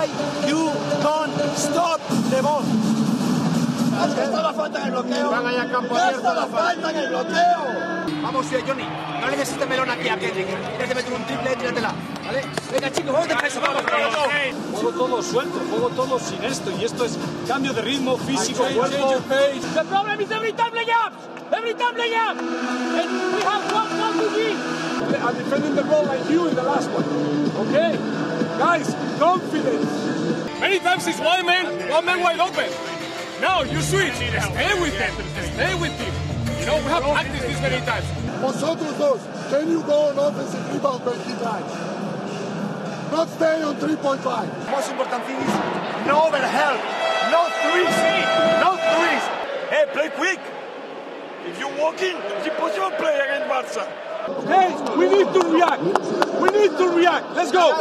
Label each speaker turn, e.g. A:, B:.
A: Why you don't stop the ball?
B: ¿Dónde está la falta en el bloqueo?
C: Van allá a campo
B: ¿Dónde
C: abierto.
B: está la falta en el bloqueo?
A: Vamos, Johnny, no necesitas melón aquí a Kendrick. Tienes que meter un triple, tíratela, ¿vale? Venga, chicos, vamos de peso, vamos.
D: Juego todo suelto, juego todo sin esto. Y esto es cambio de ritmo, físico, cuerpo.
E: The problem is every time layups! Every time layups! And we have one to give!
D: I'm defending the ball like you in the last one. Okay? Guys, confidence. Many times it's one man wide open. Now you switch. Stay with him. Stay with him. You know, we have practiced this many times.
B: Vosotros dos, can you go on offensive rebound when he drives? Not stay on 3.5.
A: Most important thing is no overhelp, no threes, no threes. Hey, play quick. If you walk in, it's impossible to play against Barça.
D: Okay, we need to react. We need to react. Let's go.